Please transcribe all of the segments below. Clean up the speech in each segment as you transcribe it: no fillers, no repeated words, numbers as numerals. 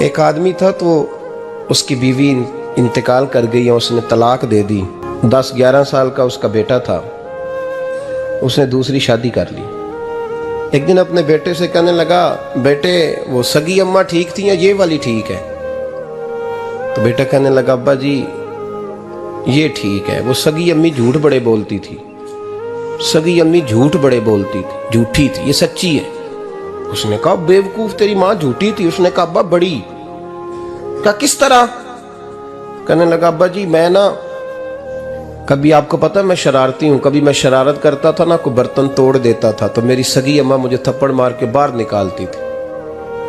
एक आदमी था तो उसकी बीवी इंतकाल कर गई और उसने तलाक दे दी। 10-11 साल का उसका बेटा था, उसने दूसरी शादी कर ली। एक दिन अपने बेटे से कहने लगा, बेटे वो सगी अम्मा ठीक थी या ये वाली ठीक है? तो बेटा कहने लगा, अब्बा जी ये ठीक है, वो सगी अम्मी झूठ बड़े बोलती थी, सगी अम्मी झूठ बड़े बोलती थी, झूठी थी, ये सच्ची है। उसने कहा, बेवकूफ तेरी माँ झूठी थी? उसने कहा, अब्बा बड़ी। क्या किस तरह? कहने लगा, अब्बा जी मैं ना कभी, आपको पता है मैं शरारती हूँ, कभी मैं शरारत करता था ना, कोई बर्तन तोड़ देता था तो मेरी सगी अम्मा मुझे थप्पड़ मार के बाहर निकालती थी,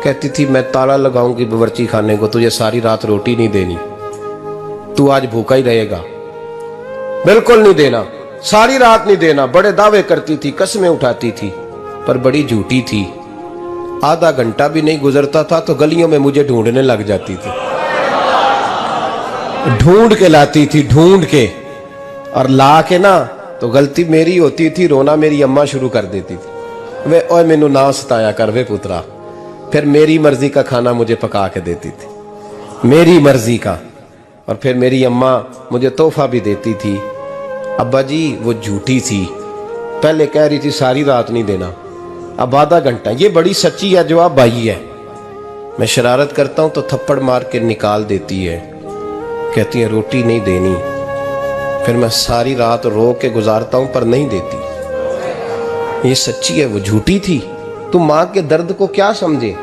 कहती थी मैं ताला लगाऊंगी बावर्ची खाने को, तुझे सारी रात रोटी नहीं देनी, तू आज भूखा ही रहेगा, बिल्कुल नहीं देना, सारी रात नहीं देना। बड़े दावे करती थी, कसमें उठाती थी, पर बड़ी झूठी थी। आधा घंटा भी नहीं गुजरता था तो गलियों में मुझे ढूंढने लग जाती थी, ढूंढ के लाती थी, ढूंढ के, और ला के ना तो गलती मेरी होती थी, रोना मेरी अम्मा शुरू कर देती थी, वे ओए मैनू ना सताया कर वे पुत्रा। फिर मेरी मर्जी का खाना मुझे पका के देती थी, मेरी मर्जी का, और फिर मेरी अम्मा मुझे तोहफा भी देती थी। अब्बा जी वो झूठी थी, पहले कह रही थी सारी रात नहीं देना, अब आधा घंटा। ये बड़ी सच्ची है, जवाब भाई है। मैं शरारत करता हूं तो थप्पड़ मार के निकाल देती है, कहती है रोटी नहीं देनी, फिर मैं सारी रात रो के गुजारता हूं पर नहीं देती। ये सच्ची है, वो झूठी थी। तुम माँ के दर्द को क्या समझे?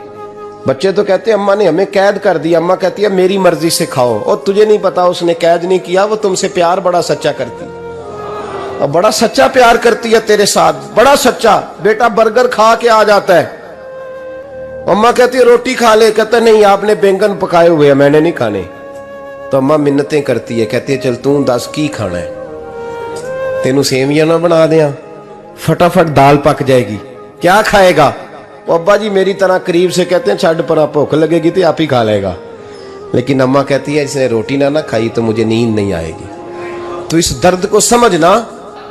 बच्चे तो कहते हैं अम्मा ने हमें कैद कर दिया, अम्मा कहती है मेरी मर्जी से खाओ, और तुझे नहीं पता उसने कैद नहीं किया, वो तुमसे प्यार बड़ा सच्चा करती है, और बड़ा सच्चा प्यार करती है तेरे साथ, बड़ा सच्चा। बेटा बर्गर खा के आ जाता है, अम्मा कहती है रोटी खा ले, कहता नहीं आपने बैंगन पकाए हुए हैं मैंने नहीं खाने। तो अम्मा मिन्नतें करती है, कहती है चल तू दस की खाना है, तेनू सेवियां ना बना दिया, फटाफट दाल पक जाएगी, क्या खाएगा? वो अब्बा जी मेरी तरह करीब से कहते हैं छड़ पर, भूख लगेगी तो आप ही खा लेगा। लेकिन अम्मा कहती है इसने रोटी ना खाई तो मुझे नींद नहीं आएगी। तो इस दर्द को समझना,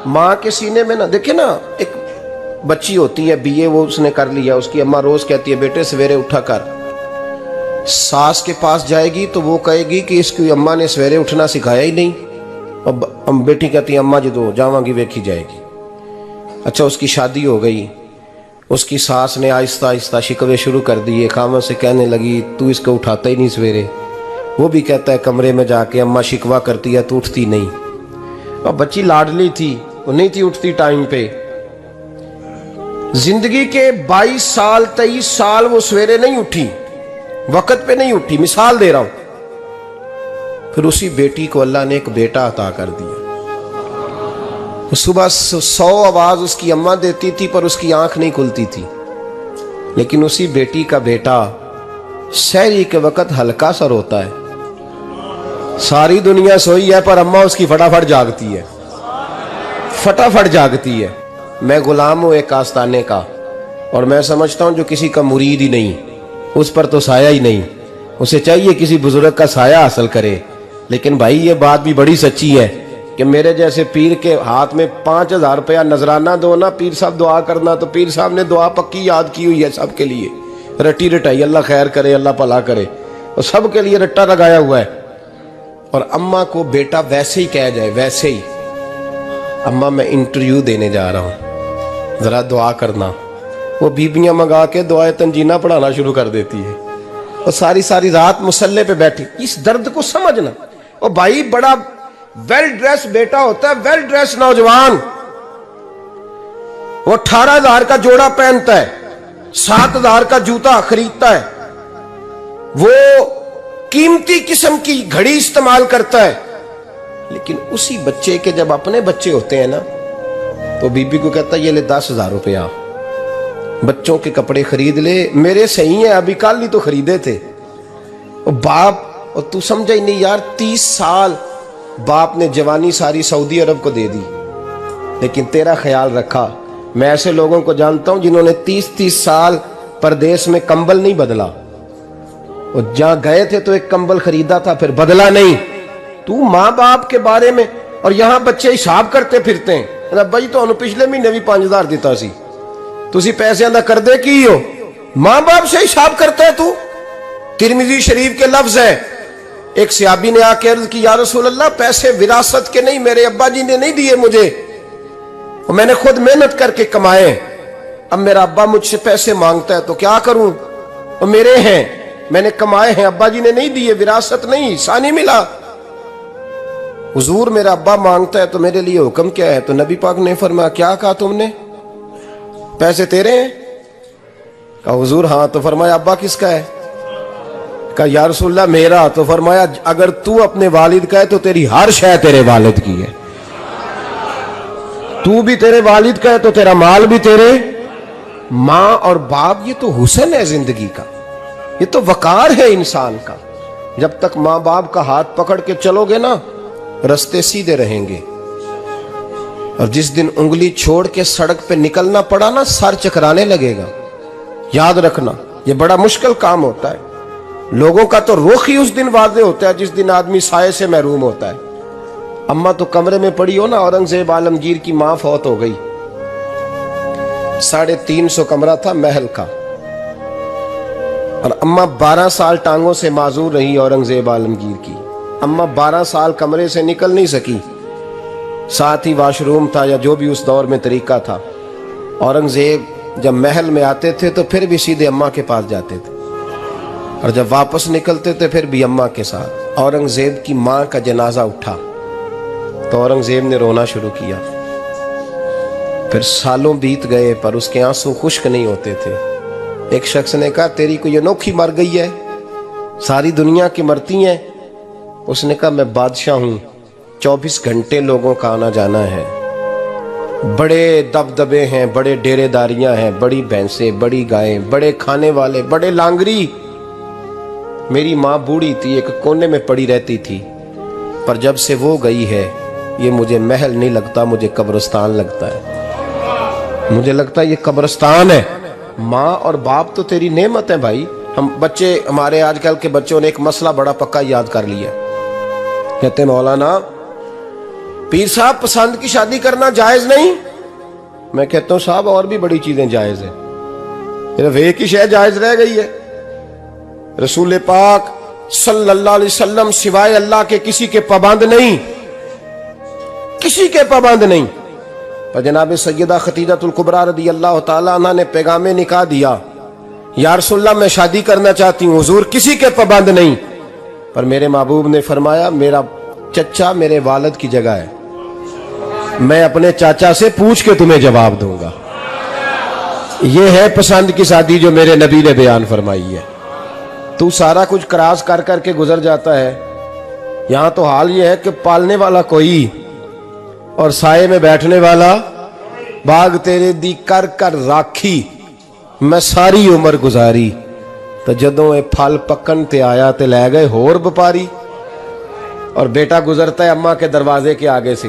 माँ के सीने में ना, देखे ना एक बच्ची होती है बीए, वो उसने कर लिया, उसकी अम्मा रोज कहती है बेटे सवेरे उठा कर। सास के पास जाएगी तो वो कहेगी कि इसकी अम्मा ने सवेरे उठना सिखाया ही नहीं, अब बेटी कहती है अम्मा जी तो जावांगी वेखी जाएगी। अच्छा उसकी शादी हो गई, उसकी सास ने आहिस्ता आहिस्ता शिकवे शुरू कर दिए, खामों से कहने लगी तू इसको उठाता ही नहीं सवेरे। वो भी कहता है कमरे में जाके अम्मा शिकवा करती है तू उठती नहीं। और बच्ची लाडली थी, वो नहीं थी उठती टाइम पे। जिंदगी के 22 साल 23 साल वो सवेरे नहीं उठी, वक्त पे नहीं उठी, मिसाल दे रहा हूं। फिर उसी बेटी को अल्लाह ने एक बेटा अता कर दिया। सुबह 100 आवाज उसकी अम्मा देती थी पर उसकी आंख नहीं खुलती थी, लेकिन उसी बेटी का बेटा सहरी के वक्त हल्का सा रोता है, सारी दुनिया सोई है पर अम्मा उसकी फटाफट जागती है, फटाफट जागती है। मैं गुलाम हूं एक आस्ताने का, और मैं समझता हूं जो किसी का मुरीद ही नहीं उस पर तो साया ही नहीं, उसे चाहिए किसी बुजुर्ग का साया हासिल करे। लेकिन भाई ये बात भी बड़ी सच्ची है कि मेरे जैसे पीर के हाथ में 5000 रुपया नजराना दो ना, पीर साहब दुआ करना, तो पीर साहब ने दुआ पक्की याद की हुई है सबके लिए, रटी रटाई, अल्लाह खैर करे अल्लाह भला करे, और सबके लिए रट्टा लगाया हुआ है। और अम्मा को बेटा वैसे ही कह जाए, वैसे ही अम्मा मैं इंटरव्यू देने जा रहा हूं जरा दुआ करना, वो बीबियां मंगा के दुआए तंजीना पढ़ाना शुरू कर देती है, और सारी सारी रात मुसल्ले पे बैठी। इस दर्द को समझना। और भाई बड़ा वेल ड्रेस बेटा होता है, वेल ड्रेस नौजवान, वो 18,000 का जोड़ा पहनता है, 7,000 का जूता खरीदता है, वो कीमती किस्म की घड़ी इस्तेमाल करता है। लेकिन उसी बच्चे के जब अपने बच्चे होते हैं ना, तो बीबी को कहता है ये ले 10,000 रुपया, बच्चों के कपड़े खरीद ले, मेरे सही है अभी कल ही तो खरीदे थे। और बाप, और तू समझा ही नहीं यार, 30 साल बाप ने जवानी सारी सऊदी अरब को दे दी, लेकिन तेरा ख्याल रखा। मैं ऐसे लोगों को जानता हूं जिन्होंने 30-30 साल परदेश में कंबल नहीं बदला, और जहां गए थे तो एक कंबल खरीदा था फिर बदला नहीं। तू माँ बाप के बारे में, और यहां बच्चे हिसाब करते फिरते हैं, भाई तो पिछले महीने भी 5,000 दिता सी, तुसी पैसे दा कर दे की हो, माँ बाप से हिसाब करता है तू। तिरमिजी शरीफ के लफ्ज हैं, एक सहाबी ने आके अर्ज की, या रसूल अल्लाह, पैसे विरासत के नहीं, मेरे अब्बा जी ने नहीं दिए मुझे, और मैंने खुद मेहनत करके कमाए। अब मेरा अब्बा मुझसे पैसे मांगता है तो क्या करूं? और मेरे हैं, मैंने कमाए हैं, अब्बा जी ने नहीं दिए, विरासत नहीं, हिस्सा नहीं मिला। हुजूर, मेरा अब्बा मांगता है तो मेरे लिए हुक्म क्या है? तो नबी पाक ने फरमाया, क्या कहा तुमने? पैसे तेरे हैं? कहा हुजूर हाँ। तो फरमाया अब्बा किसका है? कहा या रसूलल्लाह मेरा। तो फरमाया अगर तू अपने वालिद का है तो तेरी हर शय तेरे वालिद की है, तू भी तेरे वालिद का है तो तेरा माल भी तेरे। मां और बाप ये तो हुस्न है जिंदगी का, ये तो वकार है इंसान का। जब तक मां बाप का हाथ पकड़ के चलोगे ना, रास्ते सीधे रहेंगे, और जिस दिन उंगली छोड़ के सड़क पे निकलना पड़ा ना, सर चकराने लगेगा। याद रखना, ये बड़ा मुश्किल काम होता है। लोगों का तो रुख ही उस दिन वादे होता है जिस दिन आदमी साये से महरूम होता है। अम्मा तो कमरे में पड़ी हो ना, औरंगजेब आलमगीर की मां फौत हो गई, 350 कमरा था महल का, और अम्मा 12 साल टांगों से माजूर रही औरंगजेब आलमगीर की। अम्मा 12 साल कमरे से निकल नहीं सकी, साथ ही वॉशरूम था या जो भी उस दौर में तरीका था। औरंगजेब जब महल में आते थे तो फिर भी सीधे अम्मा के पास जाते थे, और जब वापस निकलते थे फिर भी अम्मा के साथ। औरंगजेब की मां का जनाजा उठा तो औरंगजेब ने रोना शुरू किया। फिर सालों बीत गए पर उसके आंसू खुश्क नहीं होते थे। एक शख्स ने कहा, तेरी कोई अनोखी मर गई है, सारी दुनिया की मरती हैं। उसने कहा, मैं बादशाह हूं, 24 घंटे लोगों का आना जाना है, बड़े दबदबे हैं, बड़े डेरेदारियां हैं, बड़ी भैंसें, बड़ी गायें, बड़े खाने वाले, बड़े लांगरी। मेरी माँ बूढ़ी थी, एक कोने में पड़ी रहती थी, पर जब से वो गई है ये मुझे महल नहीं लगता, मुझे कब्रिस्तान लगता है। मुझे लगता है ये कब्रिस्तान है। माँ और बाप तो तेरी नेमत है भाई। हम बच्चे, हमारे आजकल के बच्चों ने एक मसला बड़ा पक्का याद कर लिया। कहते मौलाना पीर साहब पसंद की शादी करना जायज नहीं। मैं कहता हूं साहब और भी बड़ी चीजें जायज है, सिर्फ एक ही शय जायज रह गई है। रसूल पाक सल्लल्लाहु अलैहि वसल्लम सिवाय अल्लाह के किसी के पाबंद नहीं, किसी के पाबंद नहीं। पर जनाब सैयदा खतीजतुल कुबरा रदी अल्लाह ताला अन्हा ने पैगामे निकाह दिया, या रसूलल्लाह मैं शादी करना चाहती हूँ। हुजूर किसी के पाबंद नहीं, पर मेरे महबूब ने फरमाया मेरा चचा मेरे वालिद की जगह है, मैं अपने चाचा से पूछ के तुम्हें जवाब दूंगा। यह है पसंद की शादी जो मेरे नबी ने बयान फरमाई है। तू सारा कुछ क्रॉस कर करके गुजर जाता है। यहां तो हाल यह है कि पालने वाला कोई और साये में बैठने वाला। बाग तेरे दी कर कर राखी मैं सारी उम्र गुजारी, तो जदों ये फल पकन ते आया ते लै गए होर व्यापारी। और बेटा गुजरता है अम्मा के दरवाजे के आगे से,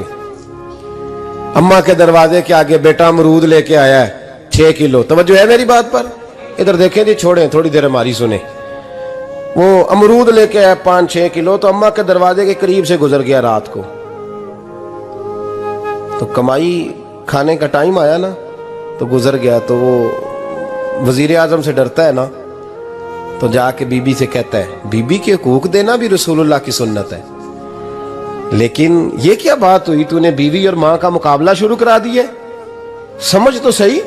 अम्मा के दरवाजे के आगे बेटा अमरूद लेके आया है 6 किलो। तवज्जो है मेरी बात पर? इधर देखें जी, छोड़ें थोड़ी देर हमारी सुने। वो अमरूद लेके आया 5-6 किलो, तो अम्मा के दरवाजे के करीब से गुजर गया रात को। तो कमाई खाने का टाइम आया ना, तो गुजर गया। तो वो वजीर आजम से डरता है ना, तो जाके बीबी से कहता है, बीबी के हकूक देना भी रसूलुल्लाह की सुन्नत है, लेकिन ये क्या बात हुई, तूने बीवी और मां का मुकाबला शुरू करा दिया? समझ तो सही,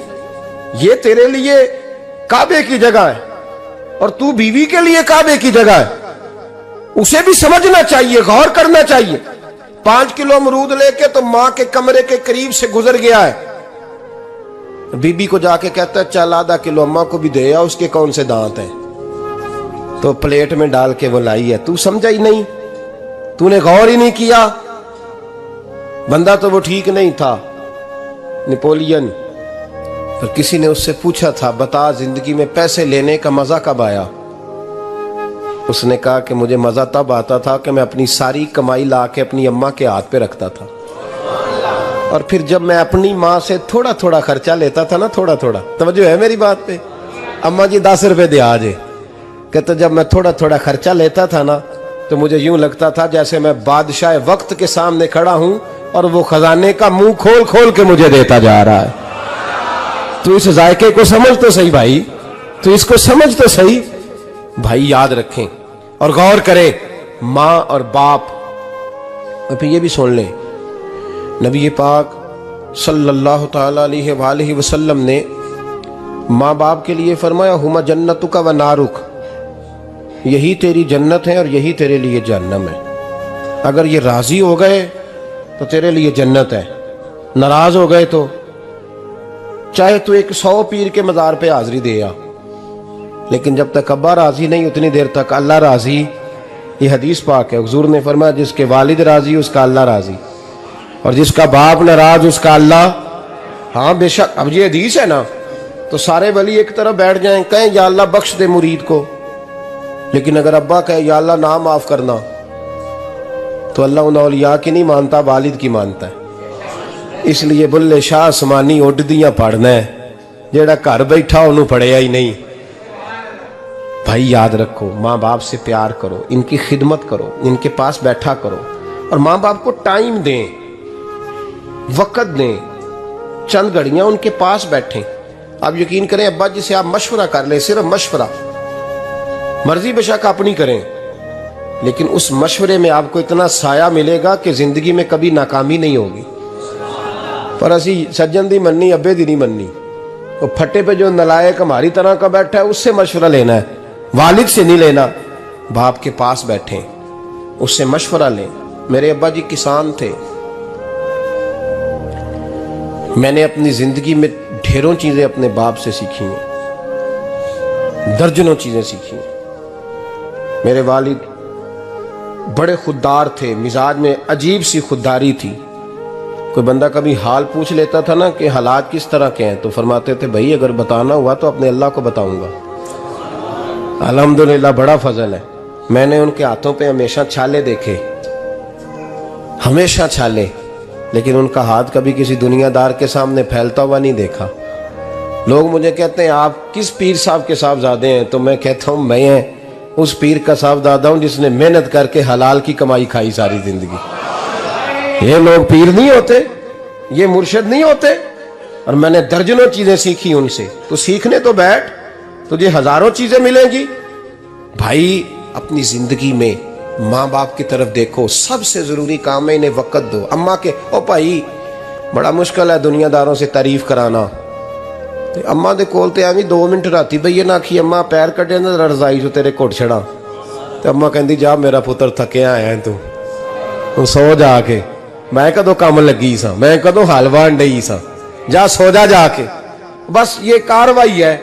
ये तेरे लिए काबे की जगह है और तू बीवी के लिए काबे की जगह है। उसे भी समझना चाहिए, गौर करना चाहिए। 5 किलो अमरूद लेके तो मां के कमरे के करीब से गुजर गया है। बीबी को जाके कहता है, चल आधा किलो अम्मा को भी दे, या उसके कौन से दांत हैं। तो प्लेट में डाल के वो लाई है। तू समझा ही नहीं, तूने गौर ही नहीं किया। बंदा तो वो ठीक नहीं था, नेपोलियन। पर किसी ने उससे पूछा था, बता जिंदगी में पैसे लेने का मजा कब आया? उसने कहा कि मुझे मजा तब आता था कि मैं अपनी सारी कमाई ला के अपनी अम्मा के हाथ पे रखता था, और फिर जब मैं अपनी माँ से थोड़ा थोड़ा खर्चा लेता था ना, थोड़ा थोड़ा, तवज्जो है मेरी बात पे? अम्मा जी 10 रुपए दे आज। कहते जब मैं थोड़ा थोड़ा खर्चा लेता था ना, तो मुझे यूं लगता था जैसे मैं बादशाह वक्त के सामने खड़ा हूं और वो खजाने का मुंह खोल खोल के मुझे देता जा रहा है। तू इस जायके को समझ तो सही भाई, तू इसको समझ तो सही। भाई याद रखें और गौर करें, माँ और बाप। और फिर ये भी सुन लें, नबी पाक सल्लल्लाहु ताला अलैहि वसल्लम ने माँ बाप के लिए फरमाया, हुमा जन्नतुका व नारुक, यही तेरी जन्नत है और यही तेरे लिए जहन्नम है। अगर ये राजी हो गए तो तेरे लिए जन्नत है, नाराज हो गए तो चाहे तू 100 पीर के मज़ार पे हाजिरी दे आ, लेकिन जब तक अब्बा राजी नहीं उतनी देर तक अल्लाह राजी। ये हदीस पाक है, हुजूर ने फरमाया जिसके वालिद राजी उसका अल्लाह राजी, और जिसका बाप नाराज उसका अल्लाह। हाँ बेशक, अब ये हदीस है ना, तो सारे वली एक तरफ बैठ जाएं, कहें या अल्लाह बख्श दे मुरीद को, लेकिन अगर अब्बा कहे या अल्लाह ना माफ करना, तो अल्लाह उन औलिया की नहीं मानता, वालिद की मानता है। इसलिए बुल्ले शाह आसमानी उड्डियां पढ़ना है, जेड़ा घर बैठा उन्होंने पढ़िया ही नहीं। भाई याद रखो, माँ बाप से प्यार करो, इनकी खिदमत करो, इनके पास बैठा करो, और माँ बाप को टाइम दें, वक़्त दें, चंद घड़ियां उनके पास बैठें। आप यकीन करें, अब्बा जी से आप मशवरा कर लें, सिर्फ मशवरा, मर्जी बेशक अपनी करें, लेकिन उस मशवरे में आपको इतना साया मिलेगा कि जिंदगी में कभी नाकामी नहीं होगी। पर असी सज्जन दी मननी, अब्बे दी नहीं मननी। तो फटे पे जो नलायक हमारी तरह का बैठा है उससे मशवरा लेना है, वालिद से नहीं लेना। बाप के पास बैठे, उससे मशवरा लें। मेरे अब्बा जी किसान थे, मैंने अपनी जिंदगी में ढेरों चीजें अपने बाप से सीखी हैं, दर्जनों चीजें सीखी हैं। मेरे वालिद बड़े खुददार थे, मिजाज में अजीब सी खुददारी थी। कोई बंदा कभी हाल पूछ लेता था ना कि हालात किस तरह के हैं, तो फरमाते थे भाई अगर बताना हुआ तो अपने अल्लाह को बताऊंगा। अल्हम्दुलिल्लाह बड़ा फजल है, मैंने उनके हाथों पे हमेशा छाले देखे, हमेशा छाले, लेकिन उनका हाथ कभी किसी दुनियादार के सामने फैलता हुआ नहीं देखा। लोग मुझे कहते हैं आप किस पीर साहब के साहबजादे हैं, तो मैं कहता हूँ मैं उस पीर का साहबजादा हूँ जिसने मेहनत करके हलाल की कमाई खाई सारी जिंदगी। ये लोग पीर नहीं होते, ये मुर्शिद नहीं होते, और मैंने दर्जनों चीजें सीखी उनसे। तो सीखने तो बैठ, तुझे हजारों चीजें मिलेंगी। भाई अपनी जिंदगी में माँ बाप की तरफ देखो, सबसे जरूरी काम है इन्हें वक़्त दो। अम्मा के ओ भाई बड़ा मुश्किल है दुनियादारों से तारीफ कराना, ते अम्मा दे कोल ते एवं 2 मिनट राती बईए ना आखी अम्मा पैर कटे ना रजाई चो तेरे घुट छड़ा, ते अम्मा कहती जा मेरा पुत्र थकिया आया तू हुण सो जाके, मैं कदों काम लगी सा, मैं कदों हलवा डई सा, जा सो जा जाके। बस ये कार्रवाई है,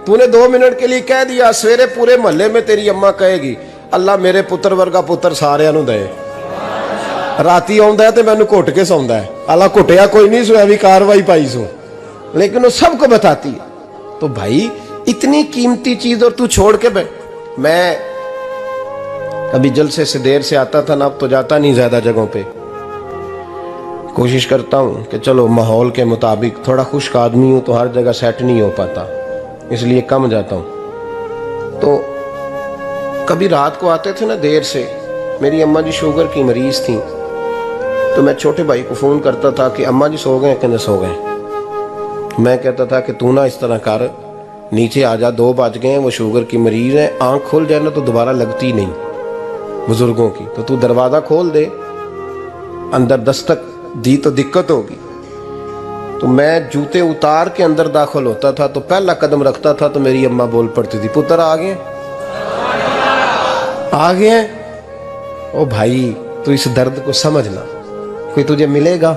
तूने 2 मिनट के लिए कह दिया, सवेरे पूरे मोहल्ले में तेरी अम्मा कहेगी अल्लाह मेरे पुत्र वर्गा पुत्र सारियां नूं दे। राती आउंदा है ते मैनू घुट के सौंदा है, अल्लाह घुटिया कोई नहीं सो भी कार्रवाई पाई सो, लेकिन वो सबको बताती है। तो भाई इतनी कीमती चीज और तू छोड़ के बैठ। मैं कभी जलसे से देर से आता था ना, अब तो जाता नहीं ज्यादा जगहों पे, कोशिश करता हूँ कि चलो माहौल के मुताबिक, थोड़ा खुश्क आदमी हूँ तो हर जगह सेट नहीं हो पाता, इसलिए कम जाता हूँ। तो कभी रात को आते थे ना देर से, मेरी अम्मा जी शुगर की मरीज थी, तो मैं छोटे भाई को फ़ोन करता था कि अम्मा जी सो गए, कहने सो गए। मैं कहता था कि तू ना इस तरह कर, नीचे आ जा, 2 बज गए, वो शुगर की मरीज है, आँख खुल जाए ना तो दोबारा लगती नहीं बुजुर्गों की, तो तू दरवाज़ा खोल दे, अंदर दस्तक दी तो दिक्कत होगी। तो मैं जूते उतार के अंदर दाखिल होता था, तो पहला कदम रखता था तो मेरी अम्मा बोल पड़ती थी पुत्र आ गए, आ गए। ओ भाई तू इस दर्द को समझना, कोई तुझे मिलेगा,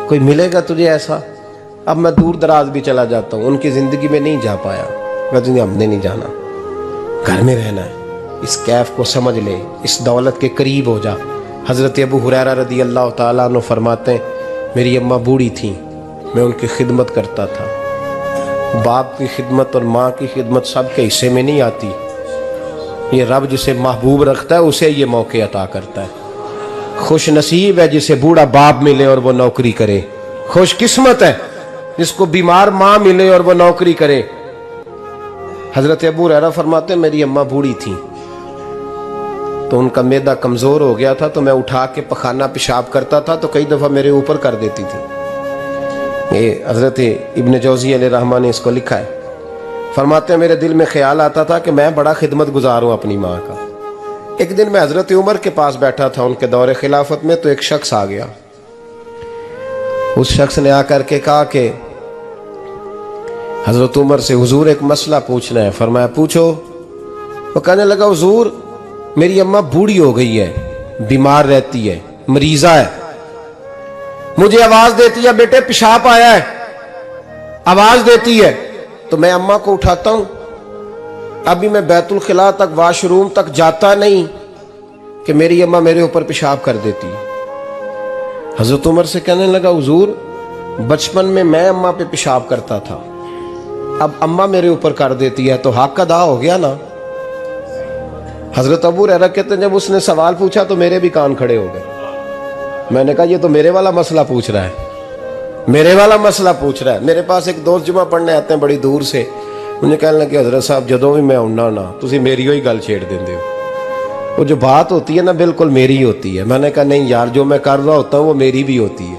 कोई मिलेगा तुझे ऐसा। अब मैं दूर दराज भी चला जाता हूँ, उनकी जिंदगी में नहीं जा पाया, कहते हमने नहीं जाना, घर में रहना है। इस कैफ को समझ ले, इस दौलत के करीब हो जा। हज़रत अबू हुरैरा रदी अल्लाह ताला अन्हु फरमाते हैं मेरी अम्मा बूढ़ी थी, मैं उनकी खिदमत करता था। बाप की खिदमत और माँ की खिदमत सबके हिस्से में नहीं आती, ये रब जिसे महबूब रखता है उसे ये मौके अता करता है। खुश नसीब है जिसे बूढ़ा बाप मिले और वो नौकरी करे, खुश किस्मत है जिसको बीमार माँ मिले और वो नौकरी करे। हज़रत अबू हुरैरा फरमाते हैं मेरी अम्मा बूढ़ी थी, तो उनका मैदा कमज़ोर हो गया था, तो मैं उठा के पखाना पेशाब करता था तो कई दफ़ा मेरे ऊपर कर देती थी। ये हज़रत इब्न जौज़ी अलैहि रहमा ने इसको लिखा है। फरमाते हैं मेरे दिल में ख्याल आता था कि मैं बड़ा खिदमत गुजार हूं अपनी माँ का। एक दिन मैं हजरत उमर के पास बैठा था उनके दौरे खिलाफत में, तो एक शख्स आ गया। उस शख्स ने आकर के कहा कि हजरत उमर से हुजूर एक मसला पूछना है। फरमाया पूछो। वो कहने लगा हुजूर मेरी अम्मा बूढ़ी हो गई है, बीमार रहती है, मरीजा है, मुझे आवाज देती है बेटे पेशाब आया है, आवाज देती है तो मैं अम्मा को उठाता हूं। अभी मैं बैतुल खिला तक, वाशरूम तक जाता नहीं कि मेरी अम्मा मेरे ऊपर पेशाब कर देती है। हजरत उमर से कहने लगा हुजूर बचपन में मैं अम्मा पे पेशाब करता था, अब अम्मा मेरे ऊपर कर देती है तो हक अदा हो गया ना। हजरत अबू हुरैरा कहते हैं जब उसने सवाल पूछा तो मेरे भी कान खड़े हो गए। मैंने कहा ये तो मेरे वाला मसला पूछ रहा है, मेरे वाला मसला पूछ रहा है। मेरे पास एक दोस्त जुमा पढ़ने आते हैं बड़ी दूर से, मुझे कहने लगे हजरत साहब जदों भी मैं आउना ना तुसी मेरी ही गल छेड़ देंदे हो, वो जो बात होती है ना बिल्कुल मेरी होती है। मैंने कहा नहीं यार जो मैं कर रहा होता हूँ वो मेरी भी होती है,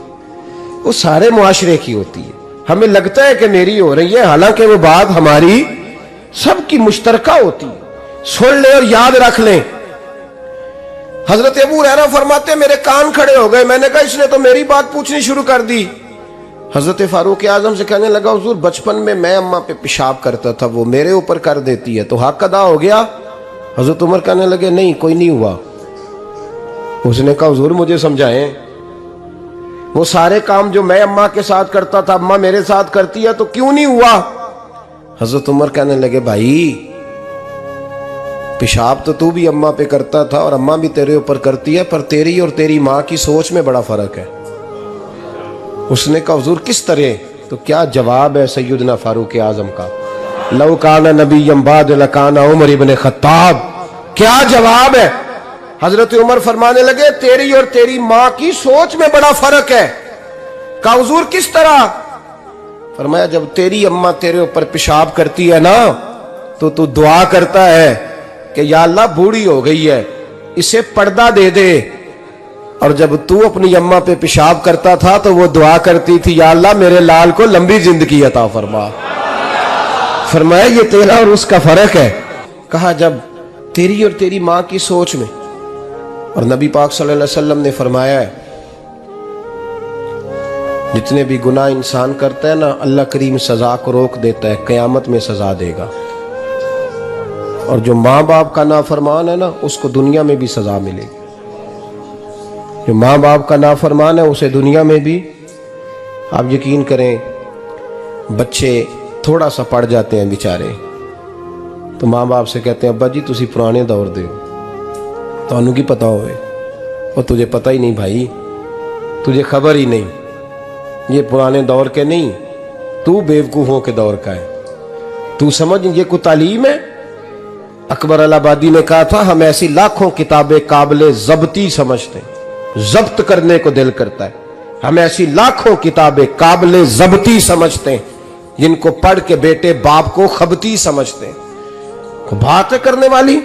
वो सारे मुआशरे की होती है। हमें लगता है कि मेरी हो रही है, हालांकि वो बात हमारी सबकी मुश्तरका होती है। सुन ले और याद रख ले। हजरत अबू हुरैरा फरमाते मेरे कान खड़े हो गए। मैंने कहा इसने तो मेरी बात पूछनी शुरू कर दी। हजरत फारूक आजम से कहने लगा हुजूर बचपन में मैं अम्मा पे पेशाब करता था, वो मेरे ऊपर कर देती है तो हक अदा हो गया। हजरत उमर कहने लगे नहीं कोई नहीं हुआ। उसने कहा हुजूर मुझे समझाएं, वो सारे काम जो मैं अम्मा के साथ करता था अम्मा मेरे साथ करती है तो क्यों नहीं हुआ। हजरत उमर कहने लगे भाई पेशाब तो तू भी अम्मा पे करता था और अम्मा भी तेरे ऊपर करती है, पर तेरी और तेरी माँ की सोच में बड़ा फर्क है। उसने कहा हुजूर किस तरह, तो क्या जवाब है सैयदना फारूक आजम का, लौ काना नबीय्यम बाद लकाना उमर इब्न खत्ताब। क्या जवाब है। हजरत उमर फरमाने लगे तेरी और तेरी माँ की सोच में बड़ा फर्क है। कहा हुजूर किस तरह। फरमाया जब तेरी अम्मा तेरे ऊपर पेशाब करती है ना तो तू दुआ करता है कि या अल्लाह बूढ़ी हो गई है इसे पर्दा दे दे, और जब तू अपनी अम्मा पे पेशाब करता था तो वो दुआ करती थी या अल्लाह मेरे लाल को लंबी जिंदगी अता फरमा। फरमाया ये तेरा और उसका फर्क है। कहा जब तेरी और तेरी माँ की सोच में। और नबी पाक सल्लल्लाहु अलैहि वसल्लम ने फरमाया है जितने भी गुनाह इंसान करता है ना अल्लाह करीम सजा को रोक देता है, क़यामत में सजा देगा। और जो माँ बाप का नाफरमान है ना उसको दुनिया में भी सजा मिलेगी। जो माँ बाप का नाफरमान है उसे दुनिया में भी। आप यकीन करें बच्चे थोड़ा सा पढ़ जाते हैं बेचारे तो माँ बाप से कहते हैं अब्बा जी तुसी पुराने दौर दे हो, तो की पता होवे, और तुझे पता ही नहीं भाई, तुझे खबर ही नहीं, ये पुराने दौर के नहीं, तू बेवकूफ़ों के दौर का है। तू समझ ये कोई तालीम है। अकबर अलाहाबादी ने कहा था हम ऐसी लाखों किताबें काबिले ज़ब्ती समझते हैं, जब्त करने को दिल करता है। हम ऐसी लाखों किताबें काबिले ज़ब्ती समझते हैं जिनको पढ़ के बेटे बाप को खबती समझते हैं। बात है करने वाली।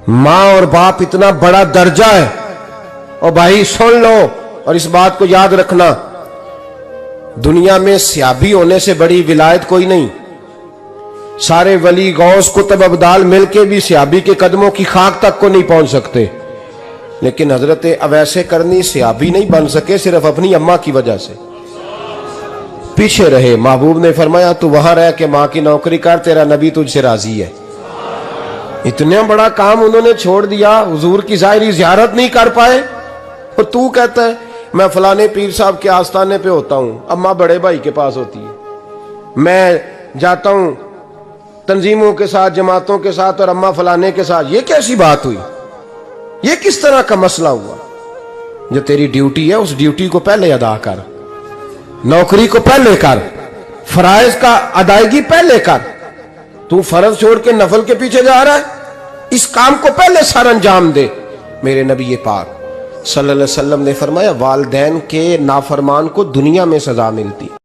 माँ और बाप इतना बड़ा दर्जा है। और भाई सुन लो और इस बात को याद रखना, दुनिया में सियाबी होने से बड़ी विलायत कोई नहीं। सारे वली गौस कुतुब अब्दाल मिलके भी सियाबी के कदमों की खाक तक को नहीं पहुंच सकते, लेकिन हजरत अवैसे करनी सियाबी नहीं बन सके सिर्फ अपनी अम्मा की वजह से पीछे रहे। महबूब ने फरमाया तू वहां रह के माँ की नौकरी कर, तेरा नबी तुझसे राजी है। इतना बड़ा काम उन्होंने छोड़ दिया, हुजूर की जाहिरी ज़ियारत नहीं कर पाए। और तू कहता है मैं फलाने पीर साहब के आस्थाने पे होता हूं, अम्मा बड़े भाई के पास होती है, मैं जाता हूं तंजीमों के साथ जमातों के साथ और अम्मा फलाने के साथ। ये कैसी बात हुई, ये किस तरह का मसला हुआ। जो तेरी ड्यूटी है उस ड्यूटी को पहले अदा कर, नौकरी को पहले कर, फराइज का अदायगी पहले कर। तू फर्ज छोड़ के नफल के पीछे जा रहा है, इस काम को पहले सर अंजाम दे। मेरे नबी पाक सल्लल्लाहु अलैहि वसल्लम ने फरमाया वालिदैन के नाफरमान को दुनिया में सजा मिलती।